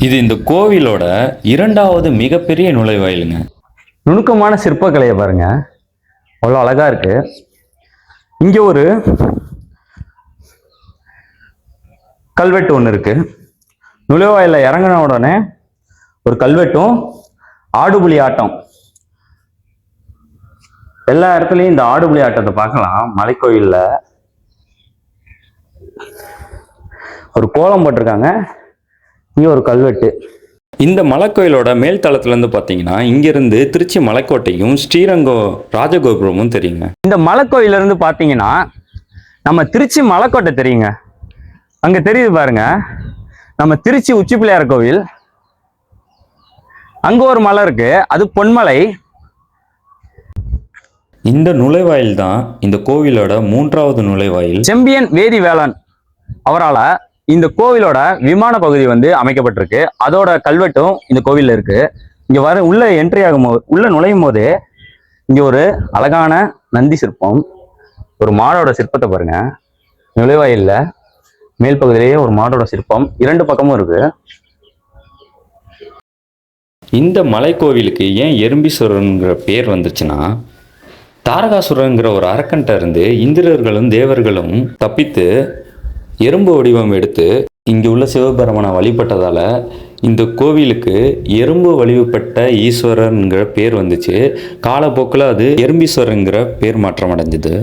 இது இந்த கோவிலோட இரண்டாவது மிகப்பெரிய நுழைவாயிலுங்க. நுணுக்கமான சிற்பக்கலையை பாருங்க, அவ்வளோ அழகா இருக்கு. இங்க ஒரு கல்வெட்டு ஒன்று இருக்கு. நுழைவாயில இறங்கின உடனே ஒரு கல்வெட்டும் ஆடுபுலி ஆட்டம், எல்லா இடத்துலையும் இந்த ஆடுபுலி ஆட்டத்தை பார்க்கலாம். மலைக்கோயில்ல ஒரு கோலம் போட்டிருக்காங்க, இங்க ஒரு கல்வெட்டு. இந்த மலைக்கோயிலோட மேல் தளத்துலேருந்து பார்த்தீங்கன்னா இங்கிருந்து திருச்சி மலைக்கோட்டையும் ஸ்ரீரங்கம் ராஜகோபுரமும் தெரியுங்க. இந்த மலைக்கோயிலிருந்து பார்த்தீங்கன்னா நம்ம திருச்சி மலைக்கோட்டை தெரியுங்க. அங்கே தெரியுது பாருங்க, நம்ம திருச்சி உச்சி பிள்ளையார் கோவில். அங்கே ஒரு மலை இருக்கு, அது பொன்மலை. இந்த நுழைவாயில் தான் இந்த கோவிலோட மூன்றாவது நுழைவாயில். செம்பியன் வேதி வேளான் அவரால் இந்த கோவிலோட விமான பகுதி அமைக்கப்பட்டிருக்கு. அதோட கல்வெட்டும் இந்த கோவில்ல இருக்கு. இங்க வர உள்ள என்ட்ரி ஆகும் போது, உள்ள நுழையும் போதே இங்க ஒரு அழகான நந்தி சிற்பம், ஒரு மாடோட சிற்பத்தை பாருங்க. நுழைவாயில்ல மேல் பகுதியிலேயே ஒரு மாடோட சிற்பம், இரண்டு பக்கமும் இருக்கு. இந்த மலைக்கோவிலுக்கு ஏன் எறும்பீஸ்வரர்ங்கிற பேர் வந்துச்சுன்னா, தாரகாசுரங்கிற ஒரு அரக்கன்ட்ட இருந்து இந்திரர்களும் தேவர்களும் தப்பித்து எறும்பு வடிவம் எடுத்து இங்கே உள்ள சிவபெருமானை வழிபட்டதால் இந்த கோவிலுக்கு எறும்பு வழிபட்ட ஈஸ்வரர்ங்கிற பேர் வந்துச்சு. காலப்போக்கில் அது எறும்பீஸ்வரங்கிற பேர் மாற்றம் அடைஞ்சது.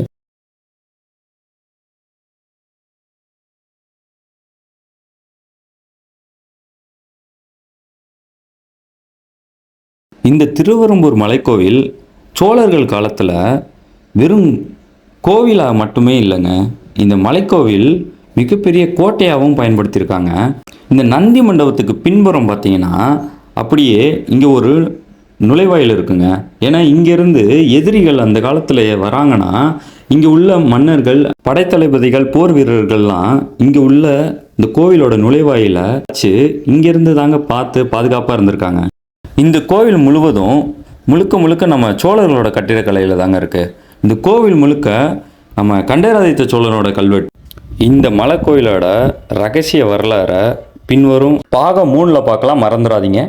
இந்த திருவெறும்பூர் மலைக்கோவில் சோழர்கள் காலத்தில் வெறும் கோவிலாக மட்டுமே இல்லைங்க, இந்த மலைக்கோவில் மிகப்பெரிய கோட்டையாகவும் பயன்படுத்தியிருக்காங்க. இந்த நந்தி மண்டபத்துக்கு பின்புறம் பார்த்தீங்கன்னா அப்படியே இங்கே ஒரு நுழைவாயில் இருக்குங்க. ஏன்னா இங்கேருந்து எதிரிகள் அந்த காலத்தில் வராங்கன்னா இங்கே உள்ள மன்னர்கள், படைத்தளபதிகள், போர் வீரர்கள்லாம் இங்கே உள்ள இந்த கோவிலோட நுழைவாயில வச்சு இங்கேருந்து தாங்க பார்த்து பாதுகாப்பாக இருந்திருக்காங்க. இந்த கோவில் முழுவதும் முழுக்க நம்ம சோழர்களோட கட்டிடக்கலையில் தாங்க இருக்குது. இந்த கோவில் முழுக்க நம்ம கண்டராதித்த சோழனோட கல்வெட்டு. இந்த மலைக்கோயிலோட ரகசிய வரலாறை பின்வரும் பாகம் 3 பார்க்கலாம், மறந்துடாதீங்க.